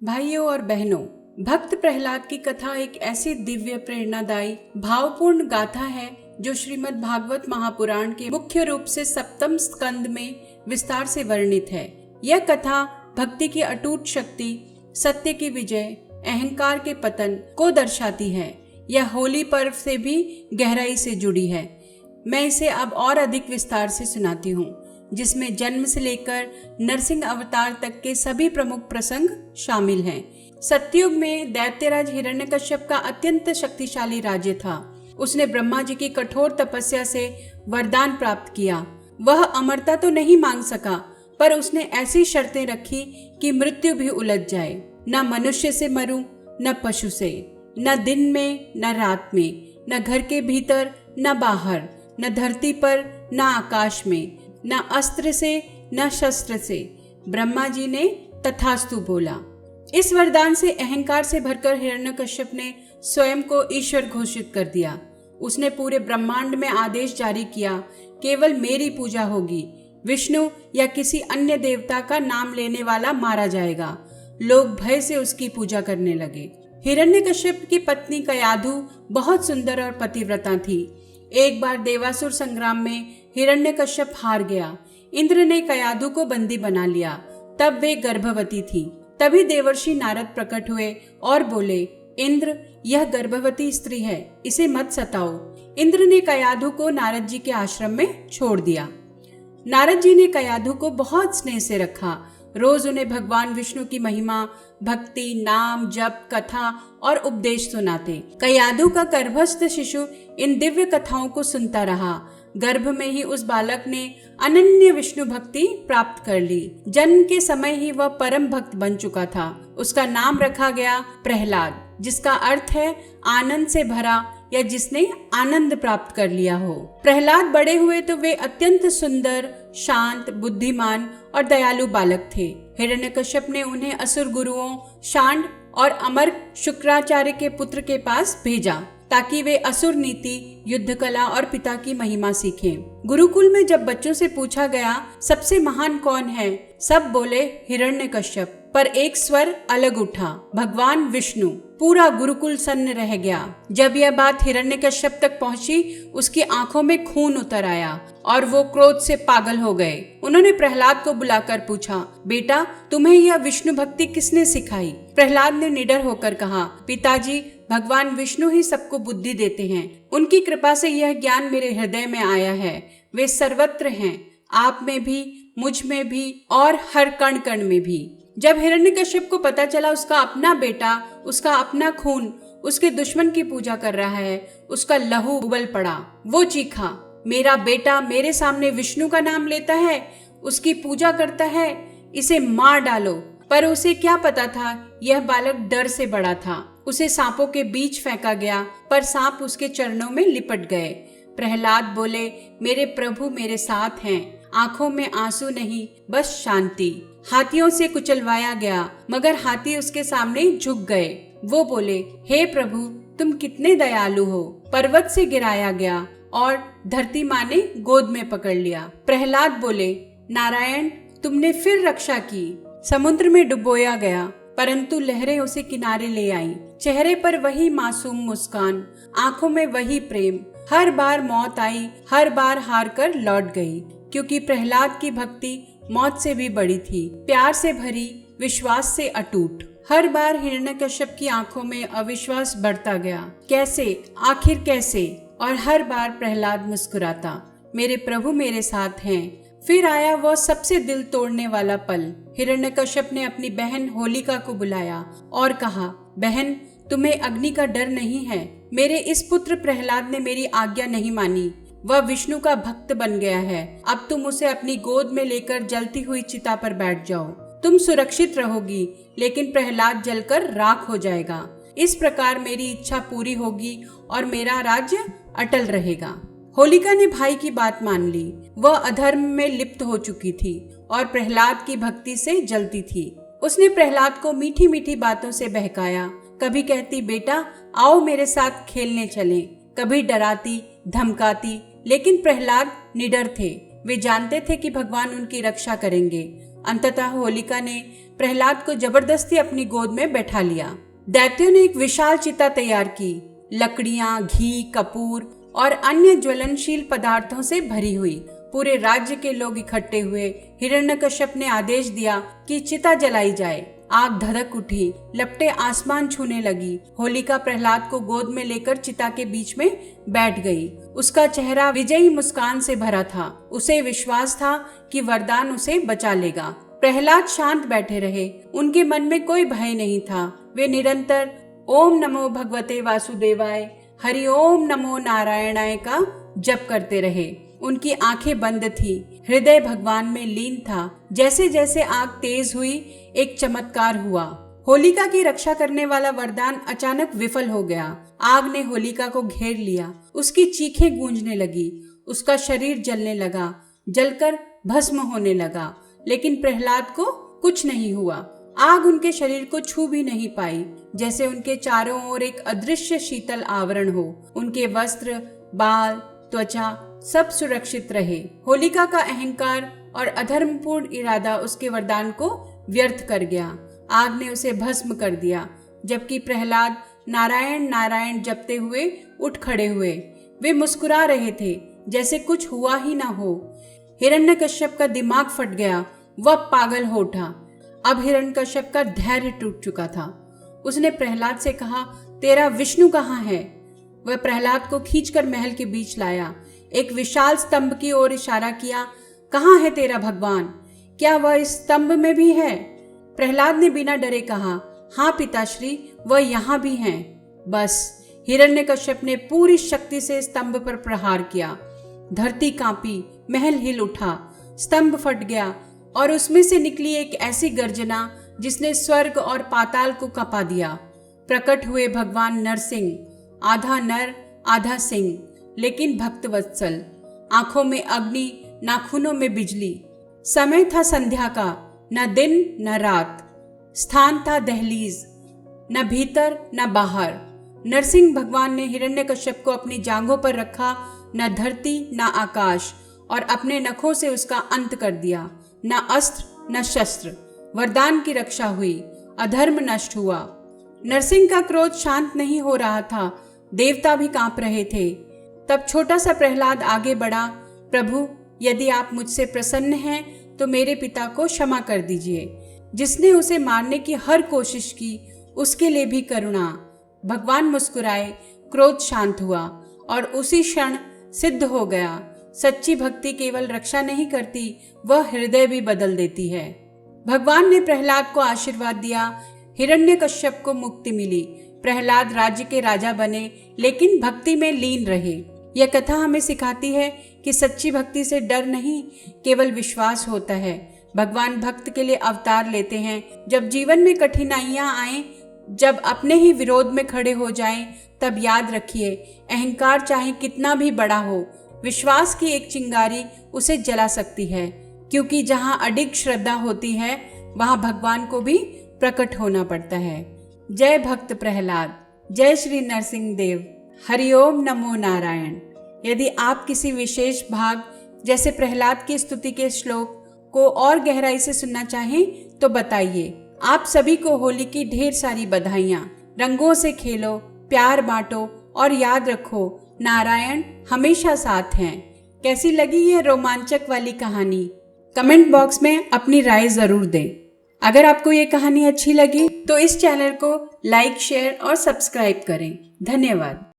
भाइयों और बहनों, भक्त प्रहलाद की कथा एक ऐसी दिव्य प्रेरणादायी भावपूर्ण गाथा है जो श्रीमद् भागवत महापुराण के मुख्य रूप से सप्तम स्कंद में विस्तार से वर्णित है। यह कथा भक्ति की अटूट शक्ति, सत्य की विजय, अहंकार के पतन को दर्शाती है। यह होली पर्व से भी गहराई से जुड़ी है। मैं इसे अब और अधिक विस्तार से सुनाती हूँ, जिसमें जन्म से लेकर नरसिंह अवतार तक के सभी प्रमुख प्रसंग शामिल हैं। सतयुग में दैत्यराज हिरण्यकश्यप का अत्यंत शक्तिशाली राज्य था। उसने ब्रह्मा जी की कठोर तपस्या से वरदान प्राप्त किया। वह अमरता तो नहीं मांग सका, पर उसने ऐसी शर्तें रखी कि मृत्यु भी उलझ जाए। न मनुष्य से मरूं, न पशु से, न दिन में न रात में, न घर के भीतर न बाहर, न धरती पर न आकाश में, न अस्त्र से न शस्त्र से। ब्रह्मा जी ने तथास्तु बोला। इस वरदान से अहंकार से भरकर हिरण्यकश्यप ने स्वयं को ईश्वर घोषित कर दिया। उसने पूरे ब्रह्मांड में आदेश जारी किया, केवल मेरी पूजा होगी। विष्णु या किसी अन्य देवता का नाम लेने वाला मारा जाएगा। लोग भय से उसकी पूजा करने लगे। हिरण्यकश्यप की पत्नी कयाधु बहुत सुंदर और पतिव्रता थी। एक बार देवासुर संग्राम में हिरण्यकश्यप हार गया। इंद्र ने कयाधु को बंदी बना लिया। तब वे गर्भवती थी। तभी देवर्षि नारद प्रकट हुए और बोले, इंद्र, यह गर्भवती स्त्री है, इसे मत सताओ। इंद्र ने कयाधु को नारद जी के आश्रम में छोड़ दिया। नारद जी ने कयाधु को बहुत स्नेह से रखा। रोज उन्हें भगवान विष्णु की महिमा, भक्ति, नाम, जप, कथा और उपदेश सुनाते। कयाधु का गर्भस्थ शिशु इन दिव्य कथाओं को सुनता रहा। गर्भ में ही उस बालक ने अनन्य विष्णु भक्ति प्राप्त कर ली। जन्म के समय ही वह परम भक्त बन चुका था। उसका नाम रखा गया प्रहलाद, जिसका अर्थ है आनंद से भरा या जिसने आनंद प्राप्त कर लिया हो। प्रहलाद बड़े हुए तो वे अत्यंत सुंदर, शांत, बुद्धिमान और दयालु बालक थे। हिरण्यकश्यप ने उन्हें असुर गुरुओं शांड और अमर शुक्राचार्य के पुत्र के पास भेजा, ताकि वे असुर नीति, युद्ध कला और पिता की महिमा सीखें। गुरुकुल में जब बच्चों से पूछा गया सबसे महान कौन है, सब बोले हिरण्यकश्यप, पर एक स्वर अलग उठा, भगवान विष्णु। पूरा गुरुकुल सन्न रह गया। जब यह बात हिरण्यकश्यप तक पहुंची, उसकी आंखों में खून उतर आया और वो क्रोध से पागल हो गए। उन्होंने प्रहलाद को बुलाकर पूछा, बेटा, तुम्हें यह विष्णु भक्ति किसने सिखाई? प्रहलाद ने निडर होकर कहा, पिताजी, भगवान विष्णु ही सबको बुद्धि देते हैं। उनकी कृपा से यह ज्ञान मेरे हृदय में आया है। वे सर्वत्र हैं, आप में भी, मुझ में भी और हर कण कण में भी। जब हिरण्यकश्यप को पता चला उसका अपना बेटा, उसका अपना खून उसके दुश्मन की पूजा कर रहा है, उसका लहू उबल पड़ा। वो चीखा, मेरा बेटा मेरे सामने विष्णु का नाम लेता है, उसकी पूजा करता है, इसे मार डालो। पर उसे क्या पता था, यह बालक डर से बड़ा था। उसे सांपों के बीच फेंका गया, पर सांप उसके चरणों में लिपट गए। प्रहलाद बोले, मेरे प्रभु मेरे साथ हैं। आंखों में आंसू नहीं, बस शांति। हाथियों से कुचलवाया गया, मगर हाथी उसके सामने झुक गए। वो बोले, हे प्रभु, तुम कितने दयालु हो। पर्वत से गिराया गया और धरती माँ ने गोद में पकड़ लिया। प्रहलाद बोले, नारायण, तुमने फिर रक्षा की। समुद्र में डुबोया गया, परंतु लहरें उसे किनारे ले आईं। चेहरे पर वही मासूम मुस्कान, आंखों में वही प्रेम। हर बार मौत आई, हर बार हार कर लौट गई, क्योंकि प्रहलाद की भक्ति मौत से भी बड़ी थी, प्यार से भरी, विश्वास से अटूट। हर बार हिरण्यकश्यप की आंखों में अविश्वास बढ़ता गया। कैसे, आखिर कैसे? और हर बार प्रहलाद मुस्कुराता, मेरे प्रभु मेरे साथ हैं। फिर आया वह सबसे दिल तोड़ने वाला पल। हिरण्यकश्यप ने अपनी बहन होलिका को बुलाया और कहा, बहन, तुम्हें अग्नि का डर नहीं है। मेरे इस पुत्र प्रहलाद ने मेरी आज्ञा नहीं मानी। वह विष्णु का भक्त बन गया है। अब तुम उसे अपनी गोद में लेकर जलती हुई चिता पर बैठ जाओ। तुम सुरक्षित रहोगी, लेकिन प्रहलाद जलकर राख हो जाएगा। इस प्रकार मेरी इच्छा पूरी होगी और मेरा राज्य अटल रहेगा। होलिका ने भाई की बात मान ली। वह अधर्म में लिप्त हो चुकी थी और प्रहलाद की भक्ति से जलती थी। उसने प्रहलाद को मीठी मीठी बातों से बहकाया। कभी कहती, बेटा आओ मेरे साथ खेलने चलें। कभी डराती, धमकाती, लेकिन प्रहलाद निडर थे। वे जानते थे कि भगवान उनकी रक्षा करेंगे। अंततः होलिका ने प्रहलाद को जबरदस्ती अपनी गोद में बैठा लिया। दैत्यों ने एक विशाल चिता तैयार की, लकड़ियां, घी, कपूर और अन्य ज्वलनशील पदार्थों से भरी हुई। पूरे राज्य के लोग इकट्ठे हुए। हिरण्यकश्यप ने आदेश दिया कि चिता जलाई जाए। आग धधक उठी, लपटें आसमान छूने लगी। होलिका प्रहलाद को गोद में लेकर चिता के बीच में बैठ गई। उसका चेहरा विजयी मुस्कान से भरा था। उसे विश्वास था कि वरदान उसे बचा लेगा। प्रहलाद शांत बैठे रहे। उनके मन में कोई भय नहीं था। वे निरंतर ओम नमो भगवते वासुदेवाय, हरि ओम नमो नारायणाय का जप करते रहे। उनकी आंखें बंद थी, हृदय भगवान में लीन था। जैसे जैसे आग तेज हुई, एक चमत्कार हुआ। होलिका की रक्षा करने वाला वरदान अचानक विफल हो गया। आग ने होलिका को घेर लिया। उसकी चीखें गूंजने लगी। उसका शरीर जलने लगा, जलकर भस्म होने लगा। लेकिन प्रहलाद को कुछ नहीं हुआ। आग उनके शरीर को छू भी नहीं पाई, जैसे उनके चारों ओर एक अदृश्य शीतल आवरण हो। उनके वस्त्र, बाल, त्वचा सब सुरक्षित रहे। होलिका का अहंकार और अधर्मपूर्ण इरादा उसके वरदान को व्यर्थ कर गया। आग ने उसे भस्म कर दिया, जबकि प्रहलाद नारायण नारायण जपते हुए उठ खड़े हुए। वे मुस्कुरा रहे थे, जैसे कुछ हुआ ही ना हो। हिरण्यकश्यप का दिमाग फट गया। वह पागल हो उठा। अब हिरण्यकश्यप का धैर्य टूट चुका था। उसने प्रहलाद से कहा, तेरा विष्णु कहाँ है? वह प्रहलाद को खींचकर महल के बीच लाया। एक विशाल स्तंभ की ओर इशारा किया। कहाँ है तेरा भगवान? क्या वह इस स्तंभ में भी है? प्रहलाद ने बिना डरे कहा, हाँ पिताश्री, वह यहाँ भी हैं। बस हिरण्यकश्यप ने पूरी शक्ति से स्तंभ पर प्रहार किया। धरती कांपी, महल हिल उठा, स्तंभ फट गया और उसमें से निकली एक ऐसी गर्जना जिसने स्वर्ग और पाताल को कंपा दिया। प्रकट हुए भगवान नरसिंह, आधा नर आधा सिंह, लेकिन भक्तवत्सल। आंखों में अग्नि, नाखूनों में बिजली। समय था संध्या का, न दिन न रात। स्थान था दहलीज, न भीतर न बाहर। नरसिंह भगवान ने हिरण्यकश्यप को अपनी जांघों पर रखा। न धरती न आकाश, और अपने नखों से उसका अंत कर दिया। न अस्त्र न शस्त्र। वरदान की रक्षा हुई, अधर्म नष्ट हुआ। नरसिंह का क्रोध शांत नहीं हो रहा था। देवता भी कांप रहे थे। तब छोटा सा प्रहलाद आगे बढ़ा। प्रभु, यदि आप मुझसे प्रसन्न हैं तो मेरे पिता को क्षमा कर दीजिए। जिसने उसे मारने की हर कोशिश की, उसके लिए भी करुणा। भगवान मुस्कुराए, क्रोध शांत हुआ और उसी क्षण सिद्ध हो गया। सच्ची भक्ति केवल रक्षा नहीं करती, वह हृदय भी बदल देती है। भगवान ने प्रहलाद को आशीर्वाद दिया। हिरण्यकश्यप को मुक्ति मिली। प्रहलाद राज्य के राजा बने, लेकिन भक्ति में लीन रहे। यह कथा हमें सिखाती है कि सच्ची भक्ति से डर नहीं, केवल विश्वास होता है। भगवान भक्त के लिए अवतार लेते हैं। जब जीवन में कठिनाइयां आएं, जब अपने ही विरोध में खड़े हो जाएं, तब याद रखिए, अहंकार चाहे कितना भी बड़ा हो, विश्वास की एक चिंगारी उसे जला सकती है। क्योंकि जहाँ अडिग श्रद्धा होती है, वहाँ भगवान को भी प्रकट होना पड़ता है। जय भक्त प्रहलाद, जय श्री नरसिंह देव, हरिओम नमो नारायण। यदि आप किसी विशेष भाग जैसे प्रहलाद की स्तुति के श्लोक को और गहराई से सुनना चाहें तो बताइए। आप सभी को होली की ढेर सारी बधाइयाँ। रंगों से खेलो, प्यार बांटो और याद रखो, नारायण हमेशा साथ हैं। कैसी लगी ये रोमांचक वाली कहानी? कमेंट बॉक्स में अपनी राय जरूर दें। अगर आपको ये कहानी अच्छी लगी तो इस चैनल को लाइक, शेयर और सब्सक्राइब करें। धन्यवाद।